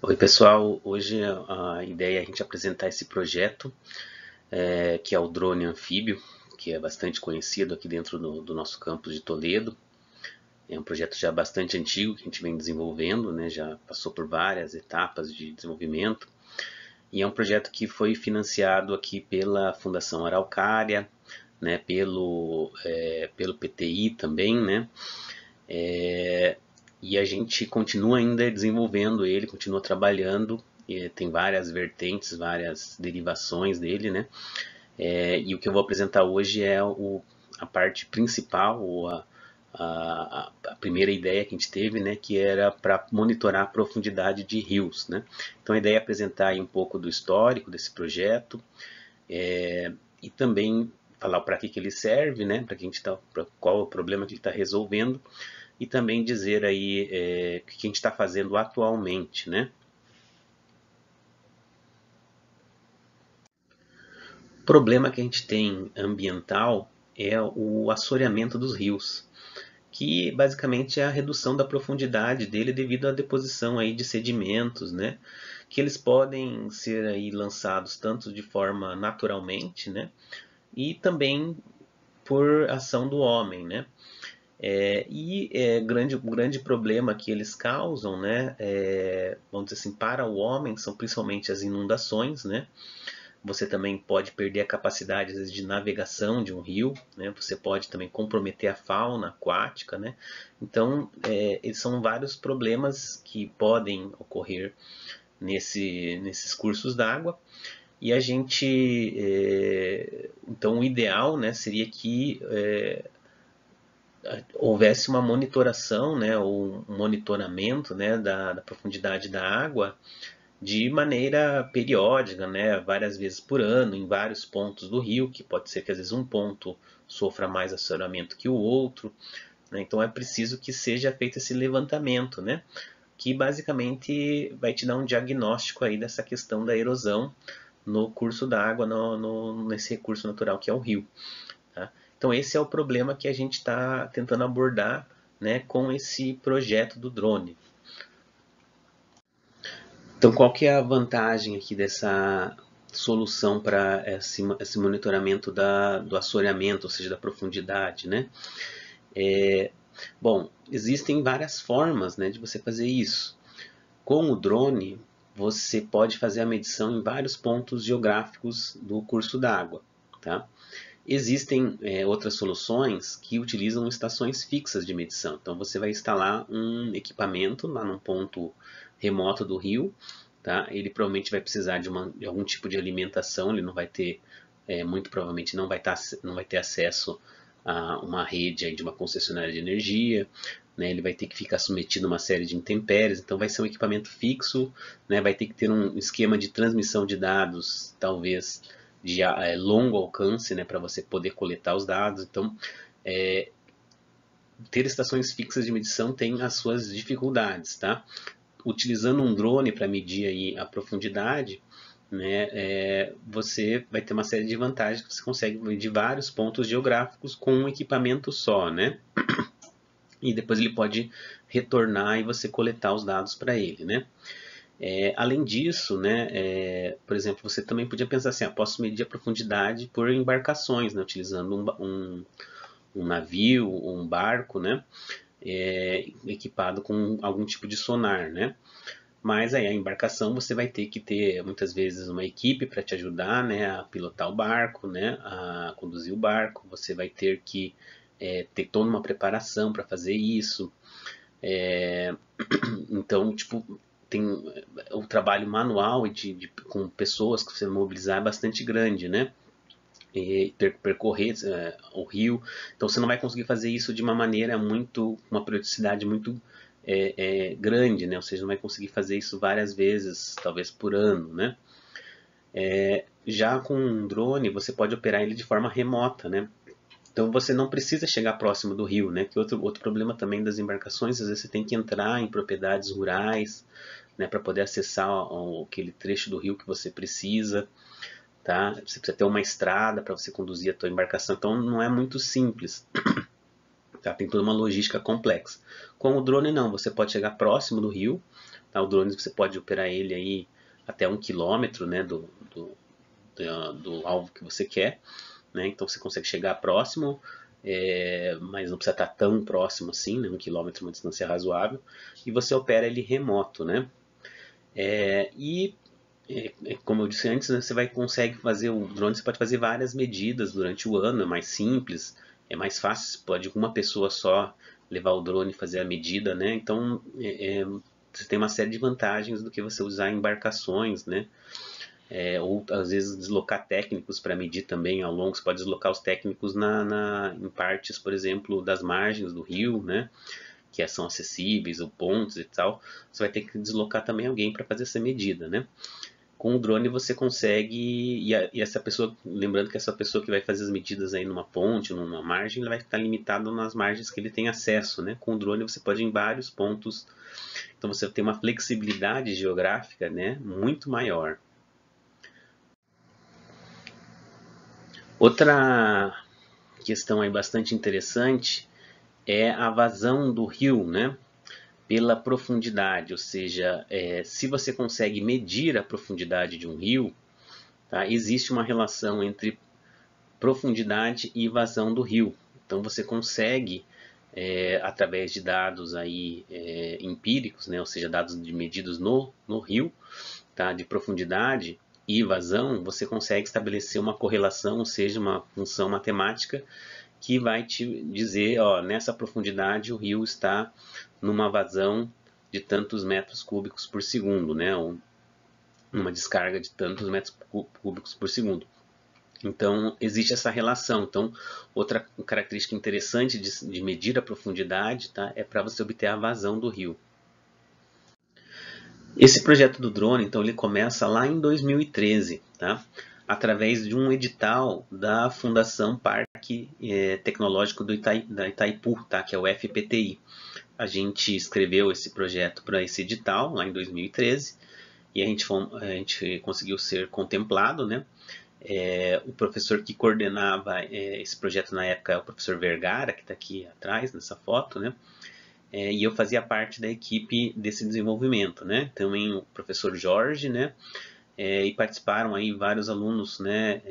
Oi pessoal, hoje a ideia é a gente apresentar esse projeto que é o drone anfíbio, que é bastante conhecido aqui dentro do nosso campus de Toledo. É um projeto já bastante antigo que a gente vem desenvolvendo, né? Já passou por várias etapas de desenvolvimento e é um projeto que foi financiado aqui pela Fundação Araucária, né? Pelo PTI também, né? E a gente continua ainda desenvolvendo ele, continua trabalhando, e tem várias vertentes, várias derivações dele, né? E o que eu vou apresentar hoje é a parte principal, ou a primeira ideia que a gente teve, né? Que era para monitorar a profundidade de rios, né? Então a ideia é apresentar aí um pouco do histórico desse projeto, e também falar para que ele serve, né? Para que a gente tá, qual é o problema que ele está resolvendo e também dizer aí o que a gente está fazendo atualmente, né? O problema que a gente tem ambiental é o assoreamento dos rios, que basicamente é a redução da profundidade dele devido à deposição aí de sedimentos, né? Que eles podem ser aí lançados tanto de forma naturalmente, né? E também por ação do homem, né? O grande problema que eles causam, né, vamos dizer assim, para o homem, são principalmente as inundações, né? Você também pode perder a capacidade às vezes, de navegação de um rio, né? Você pode também comprometer a fauna aquática, né? Então, eles são vários problemas que podem ocorrer nesses cursos d'água. E a gente, então, o ideal, né, seria que houvesse uma monitoração, né, ou um monitoramento, né, da profundidade da água de maneira periódica, né, várias vezes por ano, em vários pontos do rio, que pode ser que às vezes um ponto sofra mais assoreamento que o outro, né, então é preciso que seja feito esse levantamento, né, que basicamente vai te dar um diagnóstico aí dessa questão da erosão no curso da água, nesse recurso natural que é o rio. Tá? Então esse é o problema que a gente está tentando abordar, né, com esse projeto do drone. Então qual que é a vantagem aqui dessa solução para esse monitoramento do assoreamento, ou seja, da profundidade, né? É, Bom, existem várias formas, né, de você fazer isso. Com o drone, você pode fazer a medição em vários pontos geográficos do curso d'água, tá? Existem outras soluções que utilizam estações fixas de medição. Então você vai instalar um equipamento lá num ponto remoto do rio, tá? Ele provavelmente vai precisar de algum tipo de alimentação, ele não vai ter, muito provavelmente não vai ter acesso a uma rede aí de uma concessionária de energia, né? Ele vai ter que ficar submetido a uma série de intempéries, então vai ser um equipamento fixo, né? Vai ter que ter um esquema de transmissão de dados, talvez de longo alcance, né, para você poder coletar os dados. Então, é, ter estações fixas de medição tem as suas dificuldades, tá? Utilizando um drone para medir aí a profundidade, né, você vai ter uma série de vantagens que você consegue medir vários pontos geográficos com um equipamento só, né? E depois ele pode retornar e você coletar os dados para ele, né? Além disso, né, por exemplo, você também podia pensar assim, posso medir a profundidade por embarcações, né, utilizando um navio ou um barco, né, equipado com algum tipo de sonar, né. Mas aí a embarcação você vai ter que ter muitas vezes uma equipe para te ajudar, né, a pilotar o barco, né, a conduzir o barco. Você vai ter que ter toda uma preparação para fazer isso. É, então, tipo, tem o trabalho manual e com pessoas que você mobilizar é bastante grande, né? E percorrer o rio. Então, você não vai conseguir fazer isso de uma maneira uma periodicidade muito grande, né? Ou seja, não vai conseguir fazer isso várias vezes, talvez por ano, né? Já com um drone, você pode operar ele de forma remota, né? Então você não precisa chegar próximo do rio, né? Que outro problema também das embarcações, às vezes você tem que entrar em propriedades rurais, né, para poder acessar aquele trecho do rio que você precisa, tá? Você precisa ter uma estrada para você conduzir a tua embarcação, então não é muito simples, tá? Tem toda uma logística complexa. Com o drone não, você pode chegar próximo do rio, Tá? O drone você pode operar ele aí até 1 km, né, do alvo que você quer, né? Então você consegue chegar próximo, mas não precisa estar tão próximo assim, né? 1 km é uma distância razoável, e você opera ele remoto, né? Como eu disse antes, né, consegue fazer o drone, você pode fazer várias medidas durante o ano, é mais simples, é mais fácil, pode uma pessoa só levar o drone e fazer a medida, né? Então você tem uma série de vantagens do que você usar embarcações, né? Ou às vezes deslocar técnicos para medir também ao longo. Você pode deslocar os técnicos em partes, por exemplo, das margens do rio, né? Que são acessíveis, ou pontos e tal. Você vai ter que deslocar também alguém para fazer essa medida, né? Com o drone você consegue, e essa pessoa, lembrando que essa pessoa que vai fazer as medidas aí numa ponte, numa margem, ela vai estar limitado nas margens que ele tem acesso, né? Com o drone você pode ir em vários pontos, então você tem uma flexibilidade geográfica, né, muito maior. Outra questão aí bastante interessante é a vazão do rio, né, pela profundidade, ou seja, se você consegue medir a profundidade de um rio, tá, existe uma relação entre profundidade e vazão do rio. Então você consegue, através de dados aí, empíricos, né, ou seja, dados de medidos no rio, tá, de profundidade e vazão, você consegue estabelecer uma correlação, ou seja, uma função matemática que vai te dizer, ó, nessa profundidade o rio está numa vazão de tantos metros cúbicos por segundo, né, ou uma descarga de tantos metros cúbicos por segundo. Então, existe essa relação. Então, outra característica interessante de medir a profundidade, tá, é para você obter a vazão do rio. Esse projeto do drone, então, ele começa lá em 2013, tá, através de um edital da Fundação Parque Tecnológico da Itaipu, tá, que é o FPTI. A gente escreveu esse projeto para esse edital lá em 2013 e a gente conseguiu ser contemplado, né? O professor que coordenava esse projeto na época é o professor Vergara, que está aqui atrás nessa foto, né? E eu fazia parte da equipe desse desenvolvimento, né? Também o professor Jorge, né? E participaram aí vários alunos, né?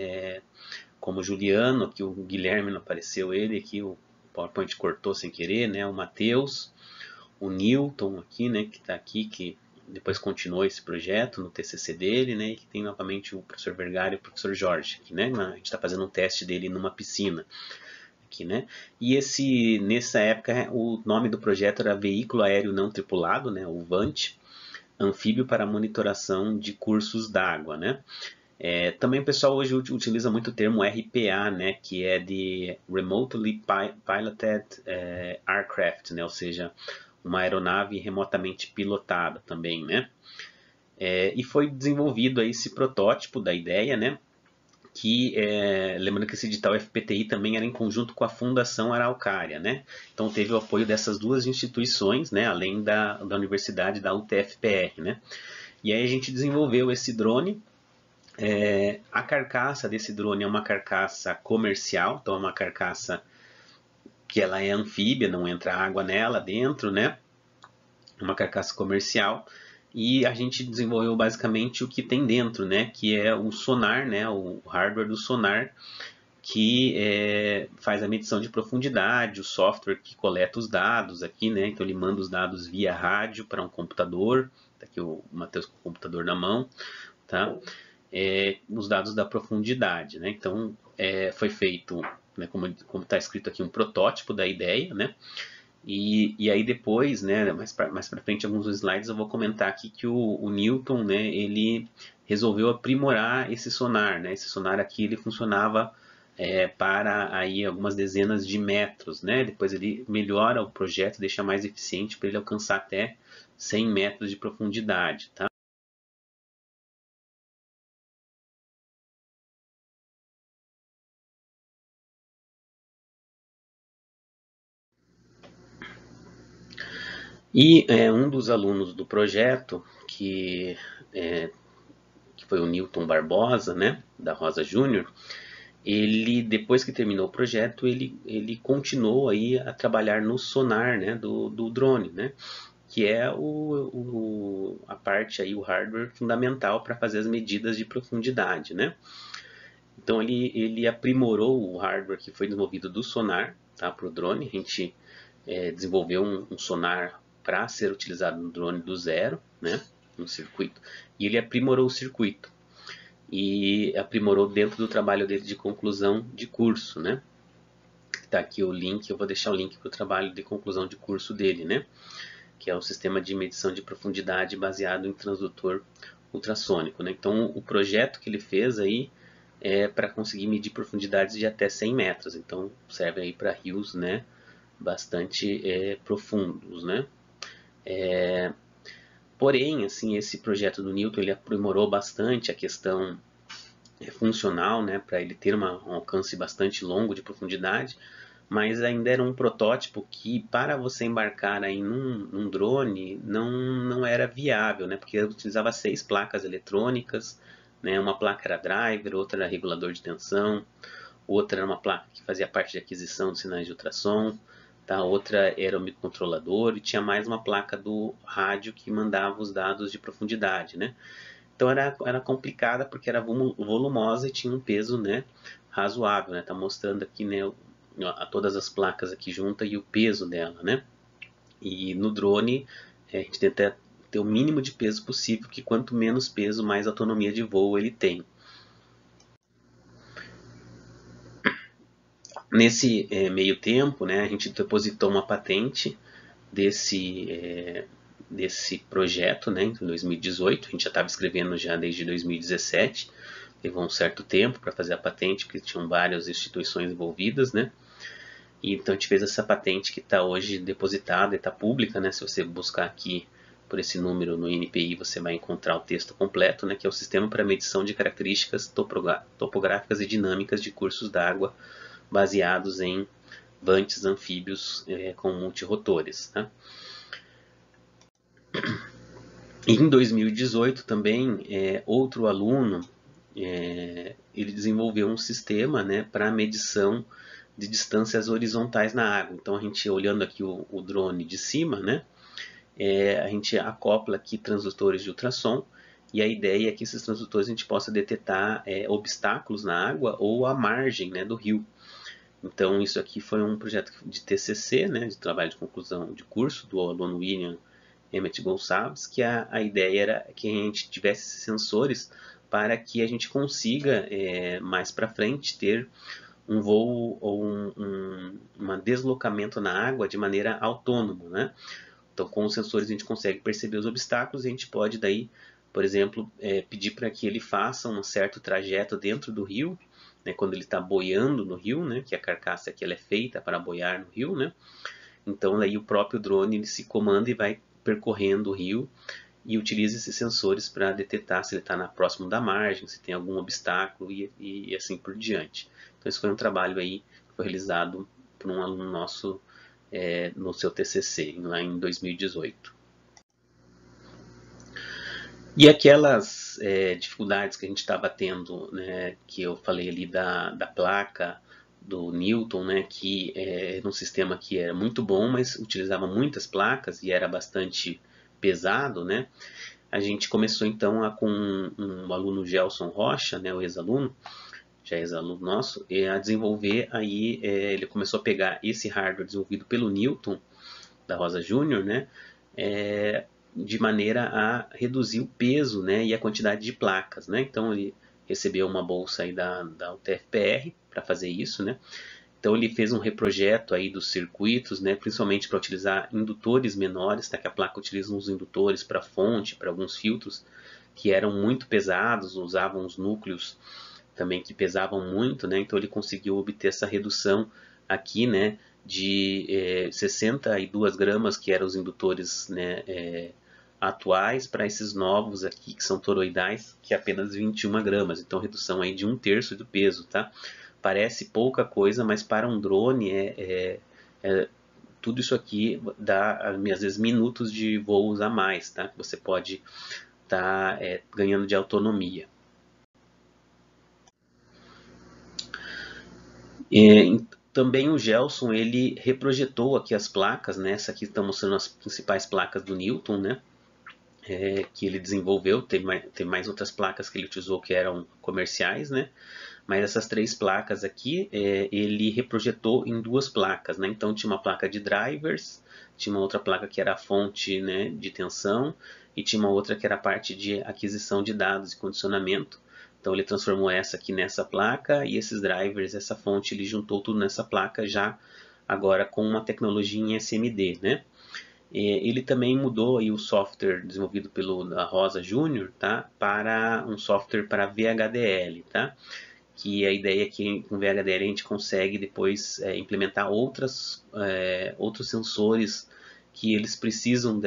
Como o Juliano, aqui o Guilherme não apareceu, ele aqui o PowerPoint cortou sem querer, né? O Matheus, o Newton aqui, né? Que está aqui, que depois continuou esse projeto no TCC dele, né? E que tem novamente o professor Vergara e o professor Jorge, aqui, né? A gente está fazendo um teste dele numa piscina, aqui, né? E nessa época, o nome do projeto era Veículo Aéreo Não Tripulado, né? O VANT, anfíbio para monitoração de cursos d'água, né? Também o pessoal hoje utiliza muito o termo RPA, né? Que é de Remotely Piloted Aircraft, né? Ou seja, uma aeronave remotamente pilotada também, né? E foi desenvolvido aí esse protótipo da ideia, né? Lembrando que esse edital FPTI também era em conjunto com a Fundação Araucária, né? Então teve o apoio dessas duas instituições, né? Além da universidade da UTFPR, né? E aí a gente desenvolveu esse drone. A carcaça desse drone é uma carcaça comercial, então é uma carcaça que ela é anfíbia, não entra água nela dentro, né? Uma carcaça comercial, e a gente desenvolveu basicamente o que tem dentro, né, que é o sonar, né, o hardware do sonar, que faz a medição de profundidade, o software que coleta os dados aqui, né, então ele manda os dados via rádio para um computador, tá aqui o Matheus com o computador na mão, tá, os dados da profundidade, né, então foi feito, né, como está escrito aqui, um protótipo da ideia, né. E aí depois, né, mais para frente, alguns slides, eu vou comentar aqui que o Newton, né, ele resolveu aprimorar esse sonar, né? Esse sonar aqui ele funcionava para aí algumas dezenas de metros, né? Depois ele melhora o projeto, deixa mais eficiente para ele alcançar até 100 metros de profundidade, tá? E um dos alunos do projeto, que foi o Newton Barbosa, né, da Rosa Júnior, ele, depois que terminou o projeto, ele continuou aí a trabalhar no sonar, né, do drone, né, que é a parte aí, o hardware fundamental para fazer as medidas de profundidade, né? Então ele aprimorou o hardware que foi desenvolvido do sonar, tá, para o drone. A gente desenvolveu um sonar para ser utilizado no drone do zero, né, no circuito, e ele aprimorou o circuito e aprimorou dentro do trabalho dele de conclusão de curso, né? Tá aqui o link, eu vou deixar o link para o trabalho de conclusão de curso dele, né? Que é o sistema de medição de profundidade baseado em transdutor ultrassônico, né? Então o projeto que ele fez aí é para conseguir medir profundidades de até 100 metros, então serve aí para rios, né, bastante profundos, né? Porém, assim, esse projeto do Newton ele aprimorou bastante a questão funcional, né, para ele ter um alcance bastante longo de profundidade, mas ainda era um protótipo que para você embarcar aí num drone não era viável, né, porque utilizava 6 placas eletrônicas, né, uma placa era driver, outra era regulador de tensão, outra era uma placa que fazia parte de aquisição de sinais de ultrassom, tá? Outra era o microcontrolador e tinha mais uma placa do rádio que mandava os dados de profundidade, né? Então era complicada porque era volumosa e tinha um peso, né, razoável, né? Tá mostrando aqui, né, todas as placas aqui juntas e o peso dela, né? E no drone a gente tenta ter o mínimo de peso possível, que quanto menos peso, mais autonomia de voo ele tem. Nesse meio tempo, né, a gente depositou uma patente desse projeto, né, em 2018. A gente já estava escrevendo já desde 2017. Levou um certo tempo para fazer a patente, porque tinham várias instituições envolvidas, né? E então a gente fez essa patente que está hoje depositada e está pública, né? Se você buscar aqui por esse número no INPI, você vai encontrar o texto completo, né? Que é o Sistema para Medição de Características Topográficas e Dinâmicas de Cursos d'Água baseados em vantes anfíbios com multirotores. Tá? E em 2018 também, outro aluno ele desenvolveu um sistema, né, para medição de distâncias horizontais na água. Então a gente olhando aqui o drone de cima, né, a gente acopla aqui transdutores de ultrassom e a ideia é que esses transdutores a gente possa detectar obstáculos na água ou à margem, né, do rio. Então isso aqui foi um projeto de TCC, né, de trabalho de conclusão de curso do aluno William Emmett Gonçalves, que a ideia era que a gente tivesse esses sensores para que a gente consiga mais para frente ter um voo ou um deslocamento na água de maneira autônoma, né? Então com os sensores a gente consegue perceber os obstáculos e a gente pode daí, por exemplo, pedir para que ele faça um certo trajeto dentro do rio, né, quando ele está boiando no rio, né, que a carcaça aqui ela é feita para boiar no rio, né? Então aí o próprio drone ele se comanda e vai percorrendo o rio e utiliza esses sensores para detectar se ele está próximo da margem, se tem algum obstáculo e assim por diante. Então esse foi um trabalho aí que foi realizado por um aluno nosso no seu TCC, lá em 2018. E aquelas dificuldades que a gente estava tendo, né, que eu falei ali da placa do Newton, né, que era um sistema que era muito bom, mas utilizava muitas placas e era bastante pesado, né? A gente começou então com um aluno Gelson Rocha, né, o ex-aluno, já ex-aluno nosso, a desenvolver aí, ele começou a pegar esse hardware desenvolvido pelo Newton, da Rosa Júnior, né, de maneira a reduzir o peso, né, e a quantidade de placas, né? Então ele recebeu uma bolsa aí da UTFPR para fazer isso, né? Então ele fez um reprojeto aí dos circuitos, né, principalmente para utilizar indutores menores, tá? Que a placa utiliza uns indutores para fonte, para alguns filtros que eram muito pesados, usavam os núcleos também que pesavam muito, né? Então ele conseguiu obter essa redução aqui, né, de 62 gramas, que eram os indutores, né, atuais, para esses novos aqui, que são toroidais, que é apenas 21 gramas. Então redução aí de 1/3 do peso, tá? Parece pouca coisa, mas para um drone tudo isso aqui dá às vezes minutos de voos a mais, tá? Você pode estar ganhando de autonomia. Também o Gelson, ele reprojetou aqui as placas, né? Essa aqui está mostrando as principais placas do Newton, né? Que ele desenvolveu, tem mais outras placas que ele utilizou que eram comerciais, né? Mas essas 3 placas aqui, ele reprojetou em 2 placas, né? Então tinha uma placa de drivers, tinha uma outra placa que era a fonte, né, de tensão, e tinha uma outra que era a parte de aquisição de dados e condicionamento. Então ele transformou essa aqui nessa placa e esses drivers, essa fonte, ele juntou tudo nessa placa já agora com uma tecnologia em SMD, né? Ele também mudou aí o software desenvolvido pelo da Rosa Júnior, tá? Para um software para VHDL, tá? Que a ideia é que com VHDL a gente consegue depois implementar outros sensores que eles precisam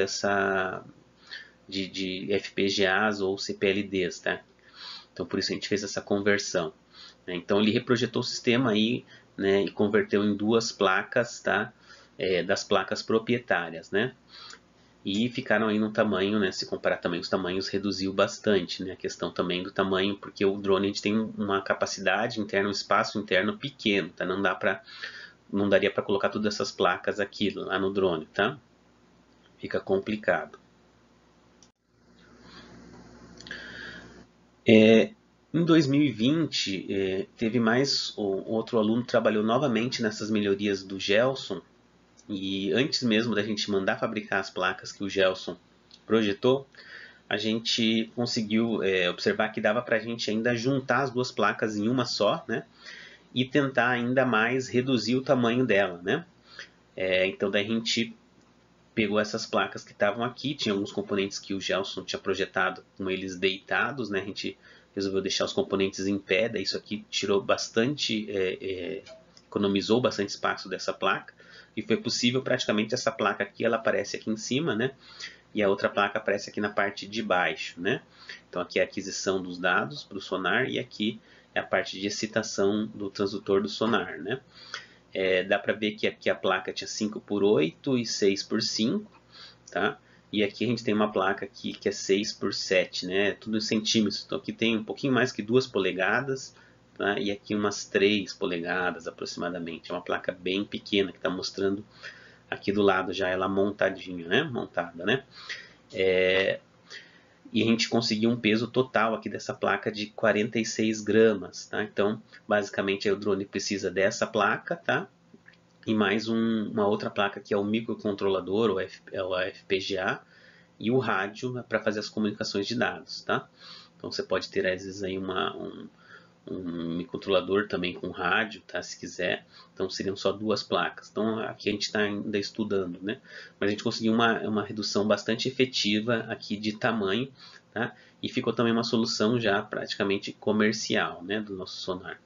de FPGAs ou CPLDs, tá? Então por isso a gente fez essa conversão, né? Então ele reprojetou o sistema aí, né, e converteu em 2 placas, tá? Das placas proprietárias, né? E ficaram aí no tamanho, né? Se comparar também os tamanhos, reduziu bastante, né? A questão também do tamanho, porque o drone a gente tem uma capacidade interna, um espaço interno pequeno, tá? Não daria para colocar todas essas placas aqui lá no drone, tá? Fica complicado. Em 2020, teve mais outro aluno que trabalhou novamente nessas melhorias do Gelson. E antes mesmo da gente mandar fabricar as placas que o Gelson projetou, a gente conseguiu observar que dava para a gente ainda juntar as 2 placas em uma só, né? E tentar ainda mais reduzir o tamanho dela, né? Então daí a gente pegou essas placas que estavam aqui, tinha alguns componentes que o Gelson tinha projetado com eles deitados, né? A gente resolveu deixar os componentes em pé, daí isso aqui tirou bastante, economizou bastante espaço dessa placa, e foi possível praticamente essa placa aqui, ela aparece aqui em cima, né? E a outra placa aparece aqui na parte de baixo, né? Então aqui é a aquisição dos dados para o sonar e aqui é a parte de excitação do transdutor do sonar, né? Dá para ver que aqui a placa tinha 5x8 e 6x5, tá? E aqui a gente tem uma placa aqui que é 6x7, né? Tudo em centímetros. Então aqui tem um pouquinho mais que 2 polegadas, tá? E aqui umas 3 polegadas aproximadamente. É uma placa bem pequena que está mostrando aqui do lado já ela montadinha, né? Montada, né? E a gente conseguiu um peso total aqui dessa placa de 46 gramas, tá? Então, basicamente, o drone precisa dessa placa, tá? E mais uma outra placa que é o microcontrolador, o FPGA, e o rádio para fazer as comunicações de dados, tá? Então, você pode ter, às vezes, aí um microcontrolador também com rádio, tá? Se quiser. Então seriam só 2 placas. Então aqui a gente está ainda estudando, né? Mas a gente conseguiu uma redução bastante efetiva aqui de tamanho, tá? E ficou também uma solução já praticamente comercial, né? Do nosso sonar.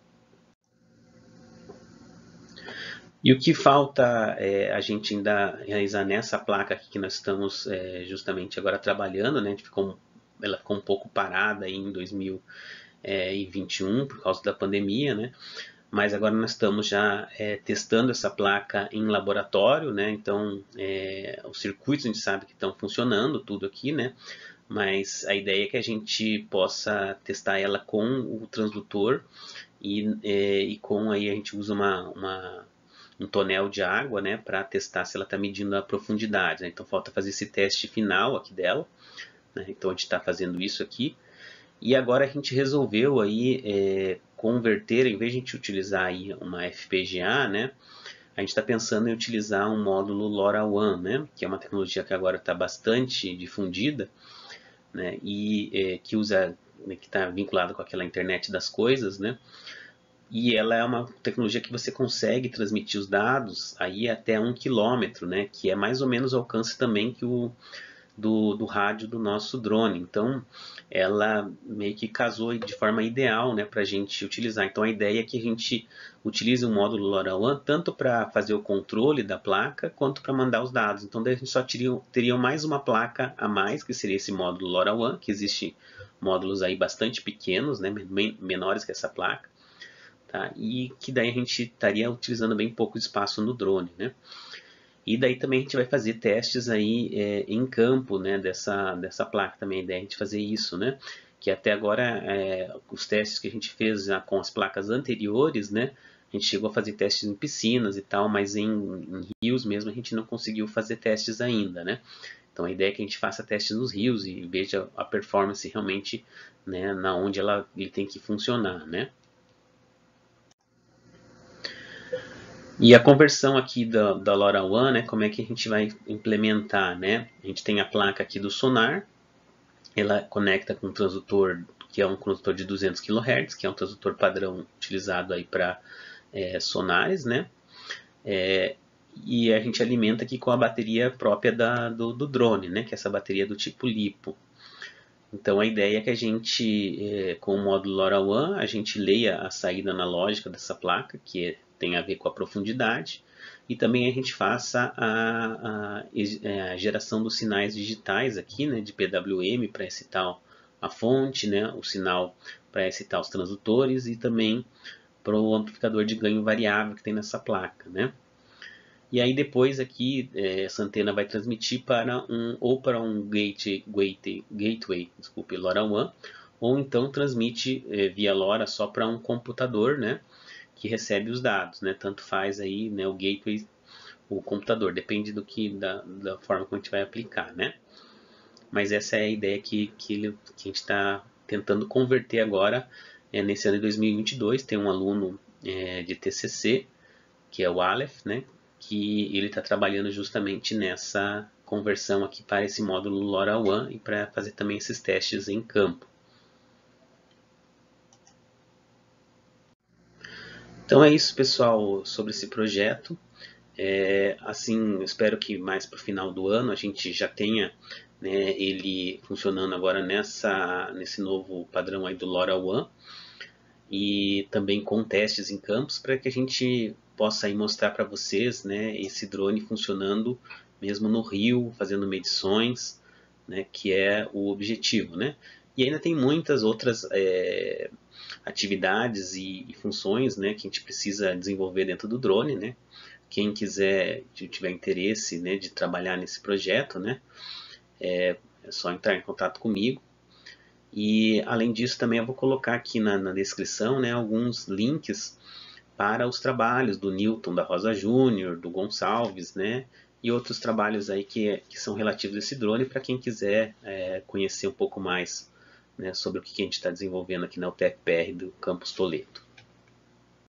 E o que falta a gente ainda realizar nessa placa aqui que nós estamos justamente agora trabalhando, né? Ela ficou um pouco parada aí em 2021 por causa da pandemia, né? Mas agora nós estamos já testando essa placa em laboratório, né? Então os circuitos a gente sabe que estão funcionando tudo aqui, né? Mas a ideia é que a gente possa testar ela com o transdutor e com aí a gente usa um tonel de água, né? Para testar se ela está medindo a profundidade, né? Então falta fazer esse teste final aqui dela, né? Então a gente está fazendo isso aqui. E agora a gente resolveu aí converter, em vez de a gente utilizar aí uma FPGA, né, a gente está pensando em utilizar um módulo LoRaWAN, né, que é uma tecnologia que agora está bastante difundida, né, e que usa, né, que está vinculada com aquela internet das coisas, né, e ela é uma tecnologia que você consegue transmitir os dados aí até 1 quilômetro, né, que é mais ou menos o alcance também que do rádio do nosso drone. Então, ela meio que casou de forma ideal, né, para a gente utilizar. Então, a ideia é que a gente utilize um módulo LoRaWAN tanto para fazer o controle da placa, quanto para mandar os dados. Então, daí a gente só teria mais uma placa a mais, que seria esse módulo LoRaWAN, que existe módulos aí bastante pequenos, né, menores que essa placa, tá? E que daí a gente estaria utilizando bem pouco espaço no drone, né? E daí também a gente vai fazer testes aí em campo, né, dessa placa também, a ideia é a gente fazer isso, né, que até agora os testes que a gente fez já com as placas anteriores, né, a gente chegou a fazer testes em piscinas e tal, mas em rios mesmo a gente não conseguiu fazer testes ainda, né? Então a ideia é que a gente faça testes nos rios e veja a performance realmente, né, na onde ele tem que funcionar, né? E a conversão aqui da LoRaWAN, né, como é que a gente vai implementar, né? A gente tem a placa aqui do sonar, ela conecta com um transdutor que é um transdutor de 200 kHz, que é um transdutor padrão utilizado aí para sonares, né? E a gente alimenta aqui com a bateria própria do drone, né? Que é essa bateria do tipo LiPo. Então a ideia é que a gente, com o módulo LoRaWAN, a gente leia a saída analógica dessa placa, que tem a ver com a profundidade, e também a gente faça a geração dos sinais digitais aqui, né, de PWM para excitar a fonte, né, o sinal para excitar os transdutores e também para o amplificador de ganho variável que tem nessa placa, né. E aí depois aqui essa antena vai transmitir para um gateway, desculpe, LoRaWAN, ou então transmite via LoRa só para um computador, né, que recebe os dados, né, tanto faz aí, né, o gateway, o computador, depende da forma como a gente vai aplicar, né. Mas essa é a ideia que a gente está tentando converter agora nesse ano de 2022. Tem um aluno de TCC, que é o Aleph, né, que ele está trabalhando justamente nessa conversão aqui para esse módulo LoRaWAN e para fazer também esses testes em campo. Então é isso, pessoal, sobre esse projeto. Assim, espero que mais para o final do ano a gente já tenha, né, ele funcionando agora nesse novo padrão aí do LoRaWAN e também com testes em campos para que a gente possa aí mostrar para vocês, né, esse drone funcionando mesmo no rio, fazendo medições, né, que é o objetivo, né? E ainda tem muitas outras atividades e funções, né, que a gente precisa desenvolver dentro do drone, né? Quem quiser, tiver interesse, né, de trabalhar nesse projeto, né, é só entrar em contato comigo. E além disso também eu vou colocar aqui na descrição, né, alguns links para os trabalhos do Newton da Rosa Júnior, do Gonçalves, né, e outros trabalhos aí que são relativos a esse drone para quem quiser conhecer um pouco mais, né, sobre o que a gente está desenvolvendo aqui na UTFPR do Campus Toledo.